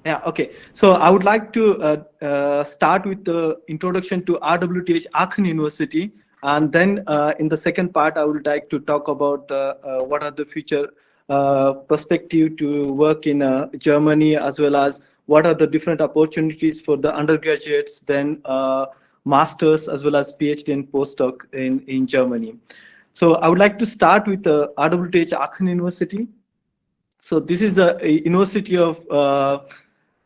Yeah, okay. So I would like to start with the introduction to RWTH Aachen University. And then in the second part, I would like to talk about what are the future perspective to work in Germany, as well as what are the different opportunities for the undergraduates, then masters, as well as PhD and postdoc in Germany. So I would like to start with the RWTH Aachen University. So this is the University of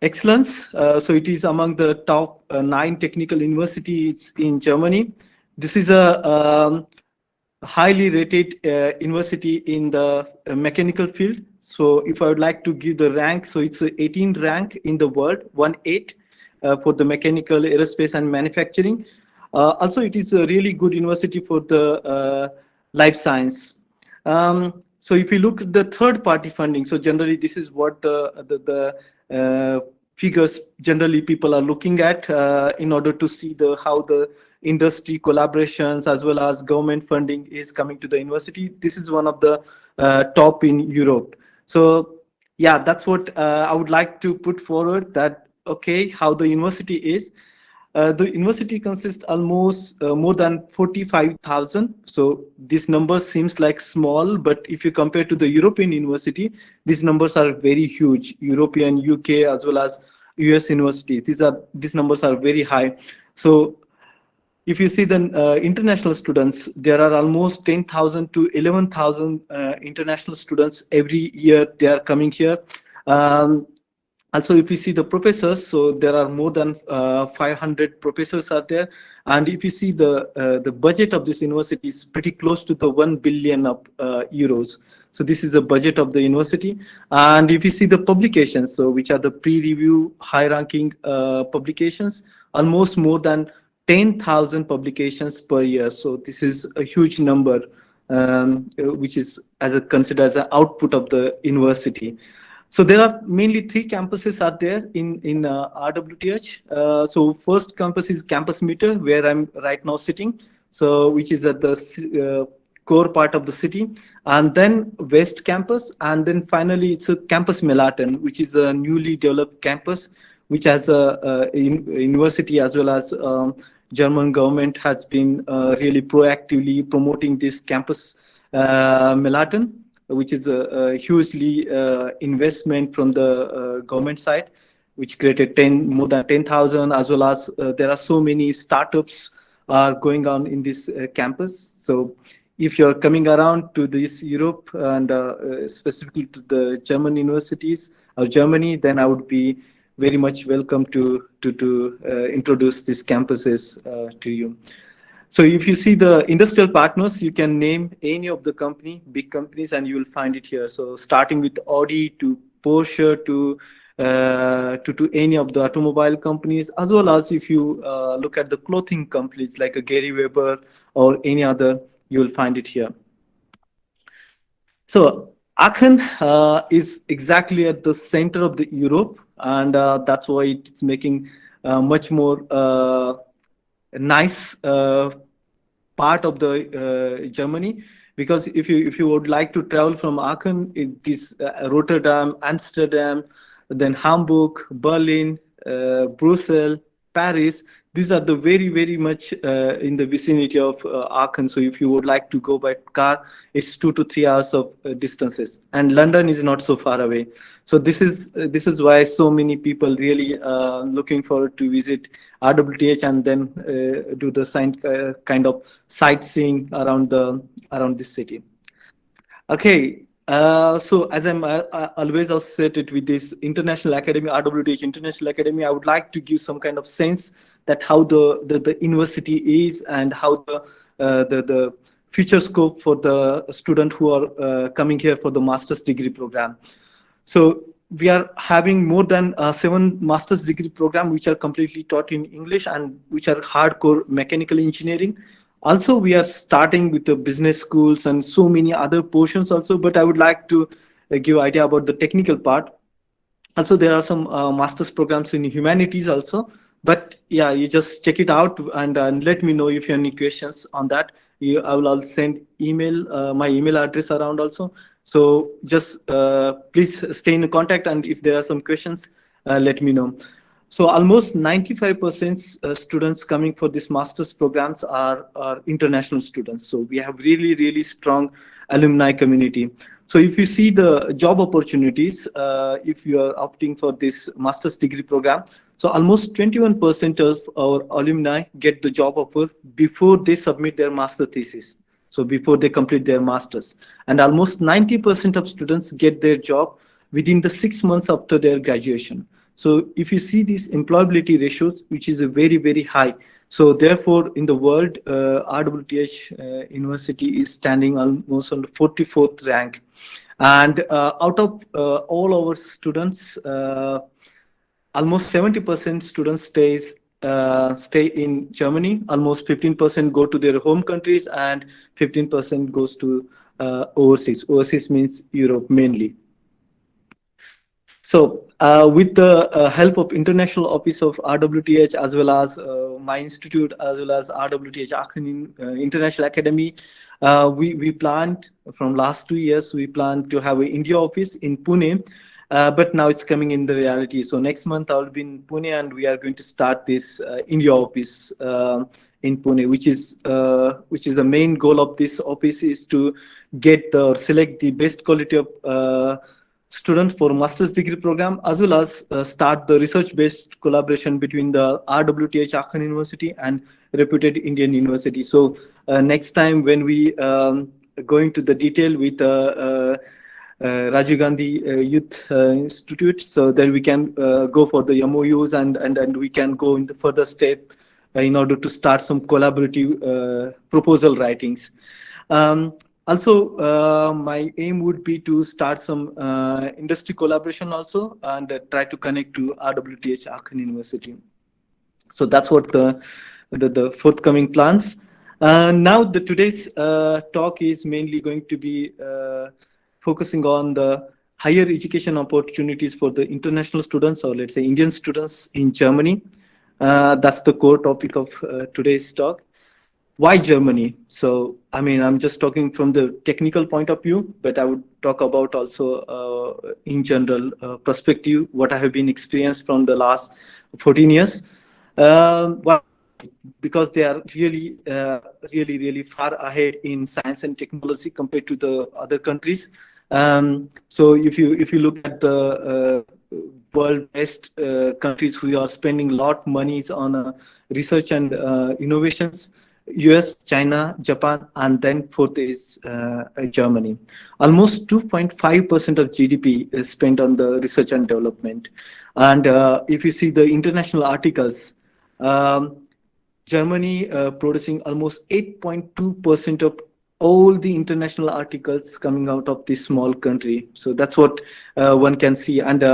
Excellence. So it is among the top 9 technical universities in Germany. This is a highly rated university in the mechanical field. So if I would like to give the rank, so it's a 18th rank in the world, 1-8 for the mechanical, aerospace and manufacturing. Also, it is a really good university for the life science. So if you look at the third party funding, so generally this is what the figures generally people are looking at in order to see the how the industry collaborations as well as government funding is coming to the university. This is one of the top in Europe. So yeah, that's what I would like to put forward, that okay, how the university is. The university consists almost more than 45,000. So this number seems like small, but if you compare to the European university, these numbers are very huge. European, UK, as well as US university. These numbers are very high. So if you see the international students, there are almost 10,000 to 11,000 international students every year. They are coming here. Um, Also, if you see the professors, so there are more than 500 professors are there. And if you see the budget of this university is pretty close to the 1 billion of euros. So this is the budget of the university. And if you see the publications, so which are the pre-review high-ranking publications, almost more than 10,000 publications per year. So this is a huge number, which is considered as an output of the university. So there are mainly 3 campuses are there in RWTH. So first campus is Campus Meter, where I'm right now sitting. So which is at the core part of the city, and then West Campus, and then finally it's a Campus Melaten, which is a newly developed campus, which has a university as well as German government has been really proactively promoting this campus Melaten, which is a hugely investment from the government side, which created more than 10,000, as well as there are so many startups are going on in this campus. So if you're coming around to this Europe and specifically to the German universities or Germany, then I would be very much welcome to introduce these campuses to you. So if you see the industrial partners, you can name any of the big companies, and you will find it here. So starting with Audi to Porsche to any of the automobile companies, as well as if you look at the clothing companies like a Gary Weber or any other, you will find it here. So Aachen is exactly at the center of the Europe, and that's why it's making much more nice part of the Germany, because if you would like to travel from Aachen, it is Rotterdam, Amsterdam, then Hamburg, Berlin, Brussels, Paris. These are the very much in the vicinity of Aachen. So if you would like to go by car, it's 2 to 3 hours of distances, and London is not so far away. So this is why so many people really looking forward to visit RWTH and then do the kind of sightseeing around this city. Okay, so as I'm always associated with this international academy, RWTH International Academy, I would like to give some kind of sense that how the university is and how the future scope for the student who are coming here for the master's degree program. So we are having more than 7 master's degree program which are completely taught in English and which are hardcore mechanical engineering. Also, we are starting with the business schools and so many other portions also, but I would like to give idea about the technical part. Also, there are some master's programs in humanities also, but yeah, you just check it out and let me know if you have any questions on that. I will also send my email address around also. So just please stay in contact, and if there are some questions, let me know. So almost 95% students coming for this master's programs are international students. So we have really, really strong alumni community. So if you see the job opportunities, if you are opting for this master's degree program, so almost 21% of our alumni get the job offer before they submit their master thesis. So before they complete their masters, and almost 90% of students get their job within the 6 months after their graduation. So if you see these employability ratios, which is a very, very high. So therefore, in the world, RWTH University is standing almost on the 44th rank. And out of all our students, almost 70% students stay in Germany. Almost 15% go to their home countries, and 15% goes to overseas. Overseas means Europe mainly. So with the help of International Office of RWTH, as well as my institute, as well as RWTH Aachen International Academy, we planned from last 2 years, we planned to have an India office in Pune, but now it's coming in the reality. So next month I'll be in Pune, and we are going to start this India office in Pune, which is the main goal of this office, is to select the best quality of student for master's degree program, as well as start the research-based collaboration between the RWTH Aachen University and reputed Indian university. So next time when we go into the detail with Rajiv Gandhi Youth Institute, so then we can go for the MOUs, and we can go in the further step in order to start some collaborative proposal writings. Also, my aim would be to start some industry collaboration also, and try to connect to RWTH Aachen University. So that's what the forthcoming plans. Now, today's talk is mainly going to be focusing on the higher education opportunities for the international students, or let's say Indian students in Germany. That's the core topic of today's talk. Why Germany? So, I mean, I'm just talking from the technical point of view, but I would talk about also in general perspective, what I have been experienced from the last 14 years. Well, because they are really, really far ahead in science and technology compared to the other countries. So if you look at the world best countries who are spending a lot of monies on research and innovations, US, China, Japan, and then fourth is Germany. Almost 2.5% of GDP is spent on the research and development. And if you see the international articles, Germany producing almost 8.2% of all the international articles coming out of this small country. So that's what one can see. And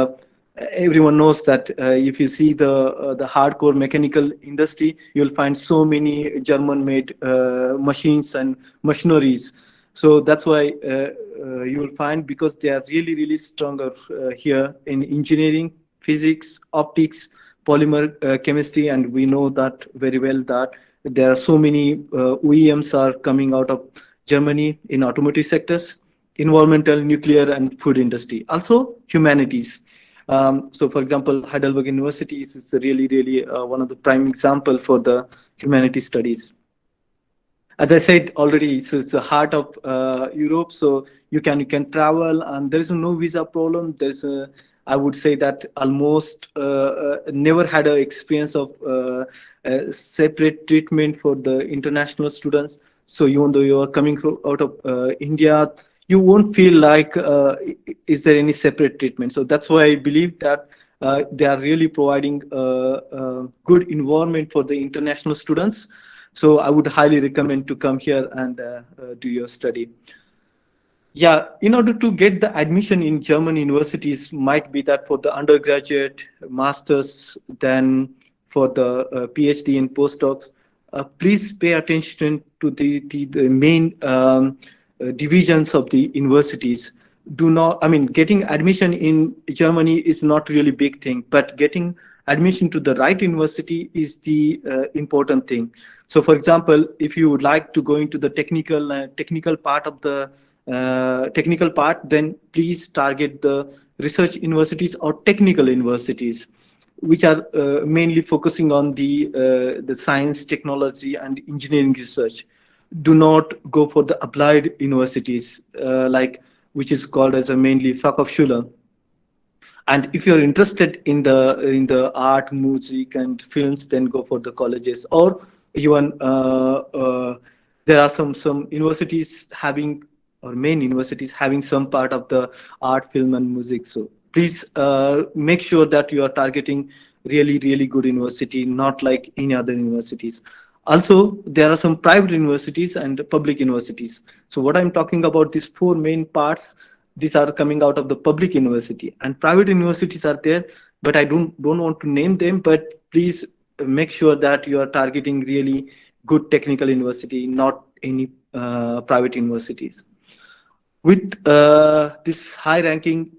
everyone knows that if you see the hardcore mechanical industry, you'll find so many German-made machines and machineries. So that's why you will find, because they are really, really stronger here in engineering, physics, optics, polymer chemistry, and we know that very well that there are so many OEMs are coming out of Germany in automotive sectors, environmental, nuclear, and food industry. Also humanities. So for example, Heidelberg University is really, really one of the prime example for the humanities studies. As I said already, it's the heart of Europe, so you can travel, and there is no visa problem. There's I would say that almost never had an experience of separate treatment for the international students. So even though you are coming out of India, you won't feel like is there any separate treatment. So that's why I believe that they are really providing a good environment for the international students. So I would highly recommend to come here and do your study. Yeah, in order to get the admission in German universities, might be that for the undergraduate, masters, then for the PhD and postdocs, please pay attention to the main divisions of the universities. Do not, I mean, getting admission in Germany is not really big thing, but getting admission to the right university is the important thing. So for example, if you would like to go into the technical part of the technical part, then please target the research universities or technical universities, which are mainly focusing on the science, technology, and engineering research. Do not go for the applied universities, like which is called as a mainly Fachhochschule. And if you're interested in the art, music, and films, then go for the colleges. Or even there are some universities having, or main universities having some part of the art, film, and music. So please make sure that you are targeting really good university, not like any other universities. Also, there are some private universities and public universities. So what I'm talking about, these four main parts, these are coming out of the public university, and private universities are there, but I don't want to name them. But please make sure that you are targeting really good technical university, not any private universities. With this high ranking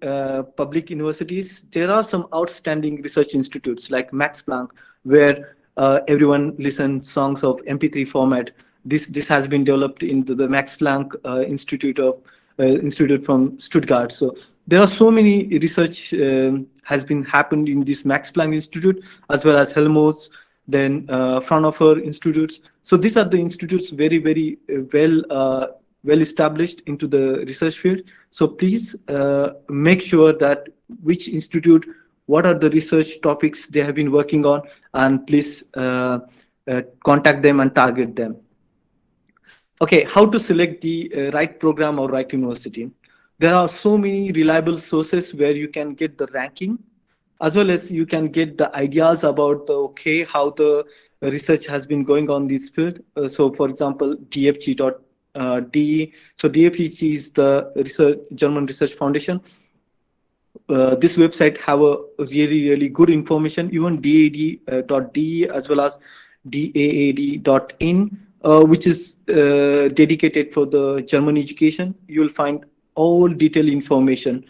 public universities, there are some outstanding research institutes like Max Planck, where everyone listens songs of MP3 format. This has been developed into the Max Planck Institute from Stuttgart. So there are so many research has been happened in this Max Planck Institute, as well as Helmholtz, then Fraunhofer institutes. So these are the institutes very well established into the research field. So please make sure that which institute, what are the research topics they have been working on, and please contact them and target them. Okay, how to select the right program or right university? There are so many reliable sources where you can get the ranking, as well as you can get the ideas about the how the research has been going on this field. So for example, DFG.de. So DFG is the German Research Foundation. This website have a really good information. Even DAD.de as well as DAAD.in, which is dedicated for the German education. You will find all detailed information.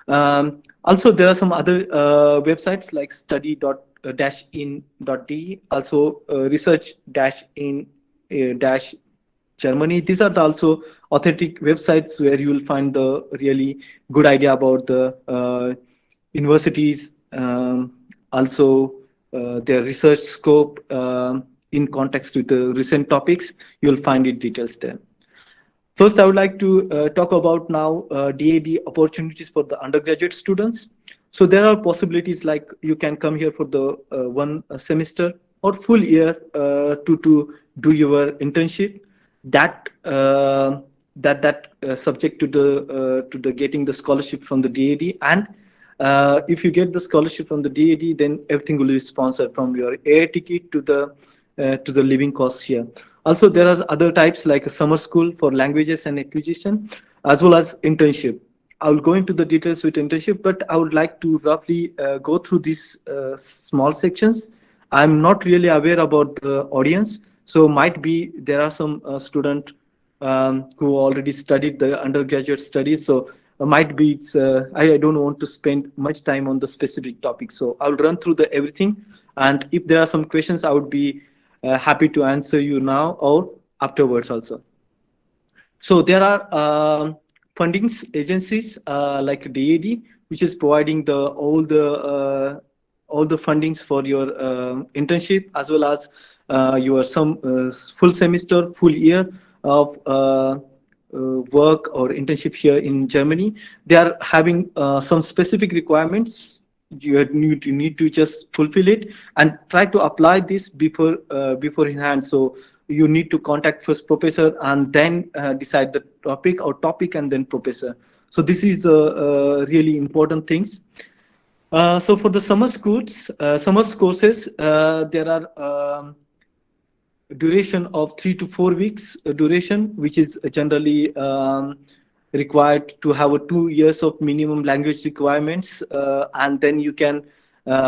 Also, there are some other websites like study.in.de, also research-in-Germany. These are also authentic websites where you will find the really good idea about the universities, also their research scope in context with the recent topics. You'll find it details there. First, I would like to talk about now DAD opportunities for the undergraduate students. So there are possibilities like you can come here for the one semester or full year to do your internship. That subject to the getting the scholarship from the DAD. And if you get the scholarship from the DAD, then everything will be sponsored, from your air ticket to the living costs here. Also, there are other types like a summer school for languages and acquisition, as well as internship. I will go into the details with internship, but I would like to roughly go through these small sections. I'm not really aware about the audience, so might be there are some student who already studied the undergraduate studies. So might be it's I don't want to spend much time on the specific topic. So I'll run through the everything, and if there are some questions, I would be happy to answer you now or afterwards also. So there are funding agencies like DAD, which is providing all the fundings for your internship, as well as your full semester, full year of work or internship here in Germany. They are having some specific requirements. You need to just fulfill it and try to apply this beforehand. So you need to contact first professor and then decide the topic and then professor. So this is the really important things. So for the summer courses, there are duration of 3 to 4 weeks duration, which is generally required to have 2 years of minimum language requirements, and then you can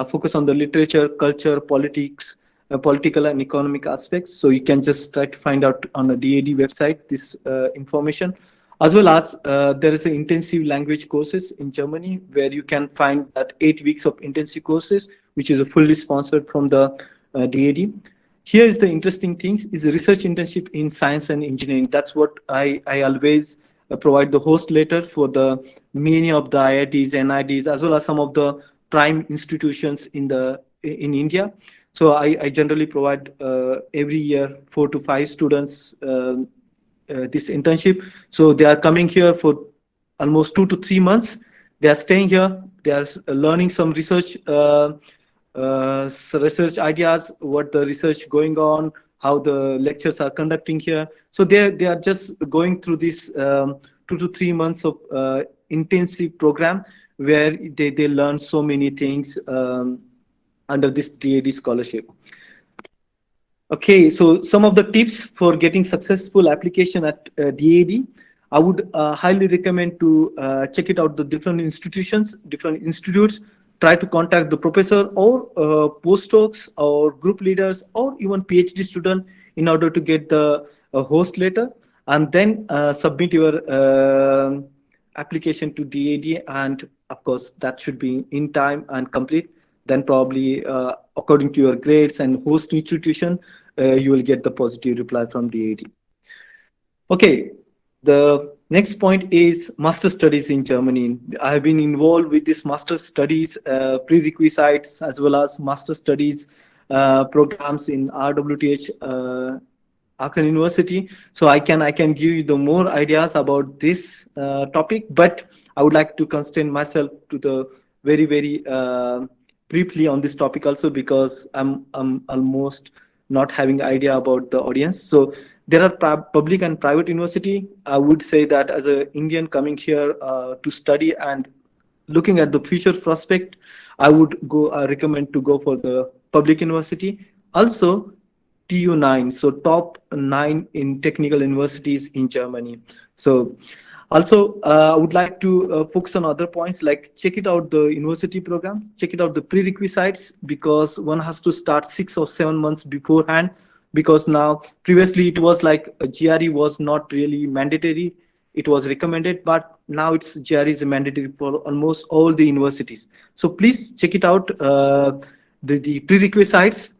focus on the literature, culture, politics, political and economic aspects. So you can just try to find out on the DAD website this information, as well as there is an intensive language courses in Germany, where you can find that 8 weeks of intensive courses, which is fully sponsored from the DAD. Here is the interesting things is a research internship in science and engineering. That's what I always provide the host letter for the many of the IITs, NIDs, as well as some of the prime institutions in India. So I generally provide every year 4 to 5 students this internship. So they are coming here for almost 2 to 3 months. They are staying here. They are learning some research ideas, what the research going on, how the lectures are conducting here. So they are just going through this 2 to 3 months of intensive program where they learn so many things under this DAD scholarship. Okay, so some of the tips for getting successful application at DAD, I would highly recommend to check it out the different institutions, different institutes. Try to contact the professor or postdocs or group leaders or even PhD student in order to get the host letter, and then submit your application to DAD, and of course that should be in time and complete. Then probably according to your grades and host institution, you will get the positive reply from DAD. Okay, the next point is master studies in Germany. I have been involved with this master studies prerequisites as well as master studies programs in RWTH Aachen University. So I can give you the more ideas about this topic, but I would like to constrain myself to the very briefly on this topic also, because I'm almost not having idea about the audience. So there are public and private university. I would say that as an Indian coming here to study and looking at the future prospect, I would recommend to go for the public university. Also TU9, so top 9 in technical universities in Germany. So also, I would like to focus on other points, like check it out the university program, check it out the prerequisites, because one has to start 6 or 7 months beforehand. Because now, previously it was like a GRE was not really mandatory, it was recommended, but now it's GRE is mandatory for almost all the universities. So please check it out, the prerequisites.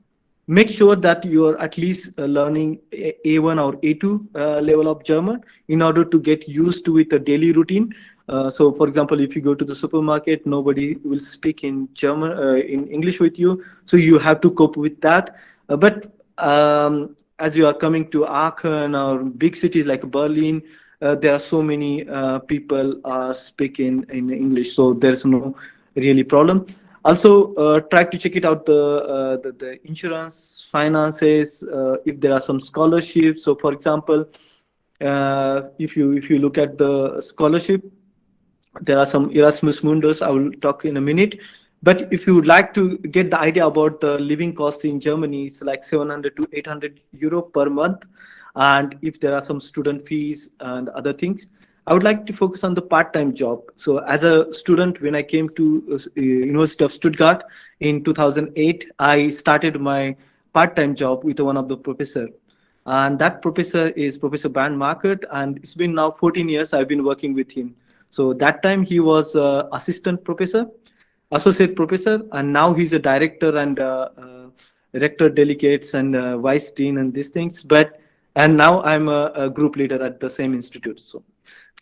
Make sure that you are at least learning A1 or A2 level of German in order to get used to it, a daily routine. So for example, if you go to the supermarket, nobody will speak in German, in English with you. So you have to cope with that. But as you are coming to Aachen or big cities like Berlin, there are so many people are speaking in English. So there's no really problem. Also, try to check it out the insurance, finances, if there are some scholarships. So, for example, if you look at the scholarship, there are some Erasmus Mundus. I will talk in a minute. But if you would like to get the idea about the living cost in Germany, it's like 700 to 800 euro per month. And if there are some student fees and other things, I would like to focus on the part-time job. So as a student, when I came to University of Stuttgart in 2008, I started my part-time job with one of the professor. And that professor is Professor Bernd Markert, and it's been now 14 years I've been working with him. So that time he was assistant professor, associate professor, and now he's a director and rector delegates and vice dean and these things. And now I'm a group leader at the same institute. So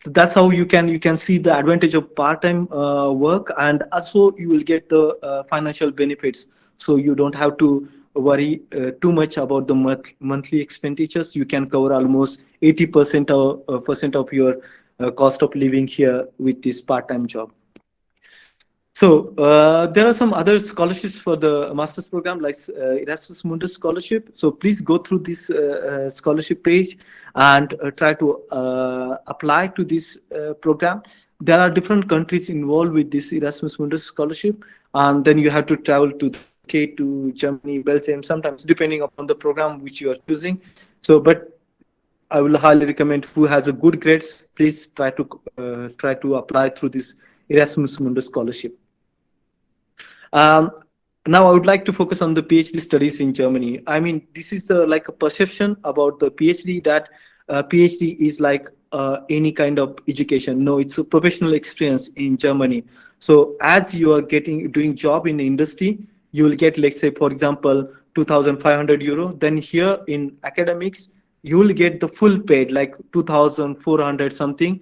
that's how you can see the advantage of part-time work, and also you will get the financial benefits. So you don't have to worry too much about the monthly expenditures. You can cover almost 80% of your cost of living here with this part-time job. So there are some other scholarships for the master's program, like Erasmus Mundus scholarship. So please go through this scholarship page and try to apply to this program. There are different countries involved with this Erasmus Mundus scholarship, and then you have to travel to the UK, to Germany, Belgium, sometimes depending upon the program which you are choosing. So, but I will highly recommend who has a good grades, please try to apply through this Erasmus Mundus scholarship. Now I would like to focus on the PhD studies in Germany. I mean, this is like a perception about the PhD that PhD is like any kind of education. No, it's a professional experience in Germany. So as you are doing job in the industry, you will get, let's say, for example, 2,500 euro. Then here in academics, you will get the full paid, like 2,400 something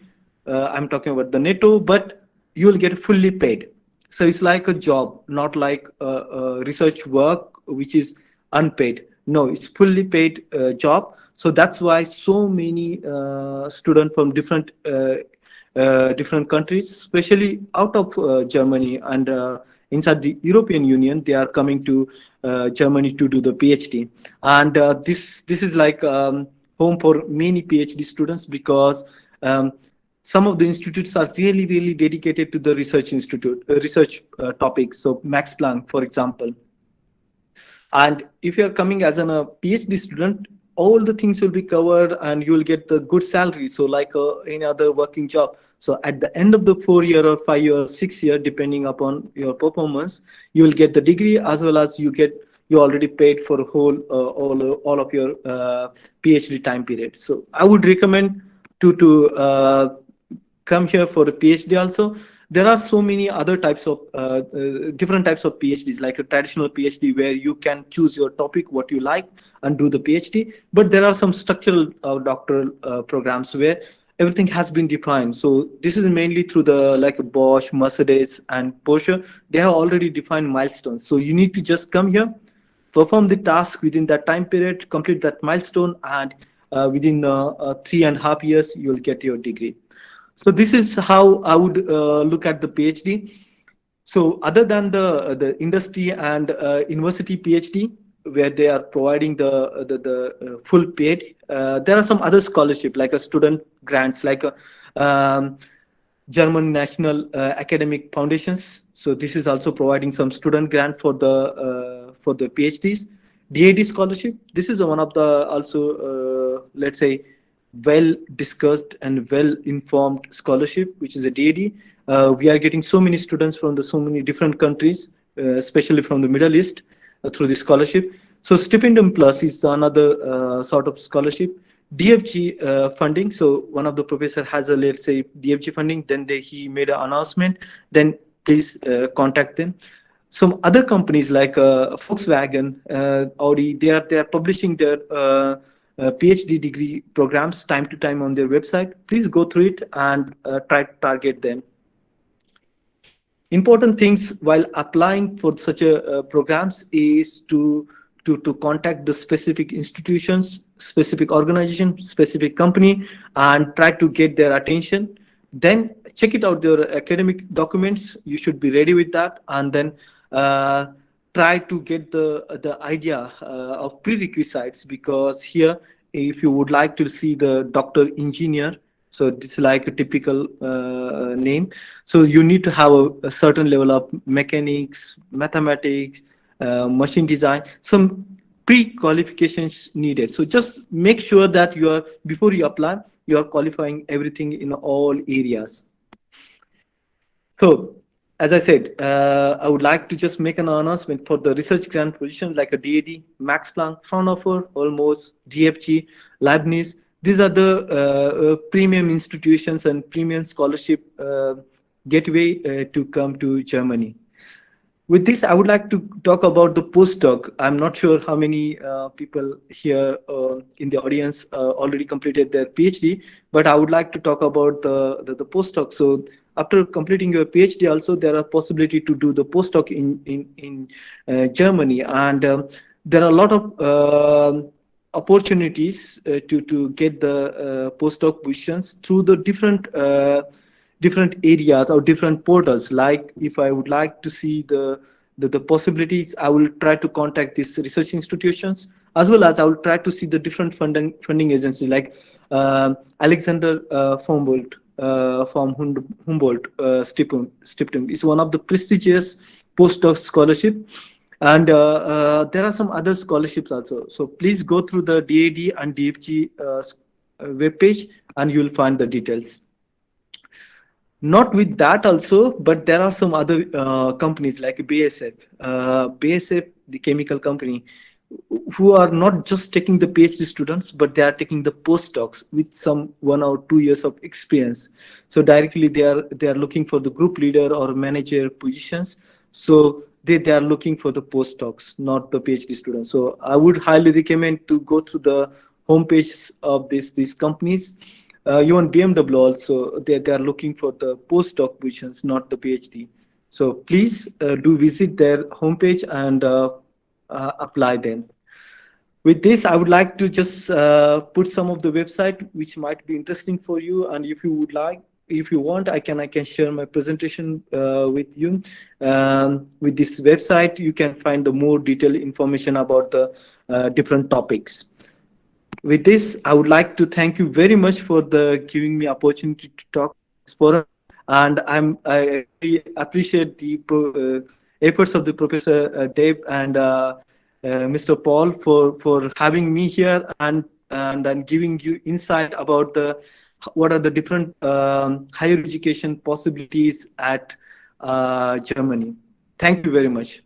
I'm talking about the netto, but you'll get fully paid. So it's like a job, not like research work, which is unpaid. No, it's fully paid job. So that's why so many students from different countries, especially out of Germany and inside the European Union, they are coming to Germany to do the PhD. And this is like home for many PhD students, because some of the institutes are really dedicated to the research topics. So Max Planck, for example. And if you're coming as a PhD student, all the things will be covered and you will get the good salary. So like any other working job. So at the end of the 4 year or 5 year or 6 year, depending upon your performance, you will get the degree, as well as you already paid for all of your PhD time period. So I would recommend to come here for a PhD also. There are so many other types of different types of PhDs, like a traditional PhD where you can choose your topic, what you like, and do the PhD. But there are some structural doctoral programs where everything has been defined. So this is mainly through the like Bosch, Mercedes, and Porsche. They have already defined milestones. So you need to just come here, perform the task within that time period, complete that milestone, and within 3.5 years, you'll get your degree. So this is how I would look at the PhD. So other than the industry and university PhD, where they are providing the full paid, there are some other scholarship like a student grants, like a German National Academic Foundations. So this is also providing some student grant for the PhDs. DAD scholarship. This is one of the also let's say well discussed and well informed scholarship, which is a DAD. We are getting so many students from so many different countries, especially from the Middle East, through this scholarship. So Stipendium Plus is another sort of scholarship. DFG funding. So one of the professor has a, let's say, DFG funding. Then he made an announcement. Then please contact them. Some other companies like Volkswagen, Audi, they are publishing their PhD degree programs time to time on their website. Please go through it and try to target them. Important things while applying for such a programs is to contact the specific institutions, specific organization, specific company, and try to get their attention. Then check it out, their academic documents. You should be ready with that, and then try to get the idea of prerequisites, because here, if you would like to see the doctor engineer, so it's like a typical name. So you need to have a certain level of mechanics, mathematics, machine design, some pre-qualifications needed. So just make sure that before you apply, you are qualifying everything in all areas. So as I said, I would like to just make an announcement for the research grant position like a DAD, Max Planck, Fraunhofer, Olmos, DFG, Leibniz. These are the premium institutions and premium scholarship gateway to come to Germany. With this, I would like to talk about the postdoc. I'm not sure how many people here in the audience already completed their PhD, but I would like to talk about the postdoc. So after completing your PhD, also there are possibility to do the postdoc in Germany, and there are a lot of opportunities to get the postdoc positions through the different areas or different portals. Like if I would like to see the possibilities, I will try to contact these research institutions, as well as I will try to see the different funding agencies like Alexander Humboldt from Humboldt Stiftung is one of the prestigious postdoc scholarship. And there are some other scholarships also. So please go through the DAD and DFG webpage and you'll find the details. Not with that also, but there are some other companies like BASF, the chemical company, who are not just taking the PhD students, but they are taking the postdocs with some 1 or 2 years of experience. So directly they are looking for the group leader or manager positions. So they are looking for the postdocs, not the PhD students. So I would highly recommend to go to the homepage of these companies. even BMW also, they are looking for the postdoc positions, not the PhD. So please do visit their homepage and apply then. With this, I would like to just put some of the website which might be interesting for you, and if you would like, if you want, I can share my presentation with you. With this website, you can find the more detailed information about the different topics. With this, I would like to thank you very much for the giving me opportunity to talk in this forum, and I really appreciate the efforts of the Professor Dave and Mr. Paul for having me here and giving you insight about the what are the different higher education possibilities at Germany. Thank you very much.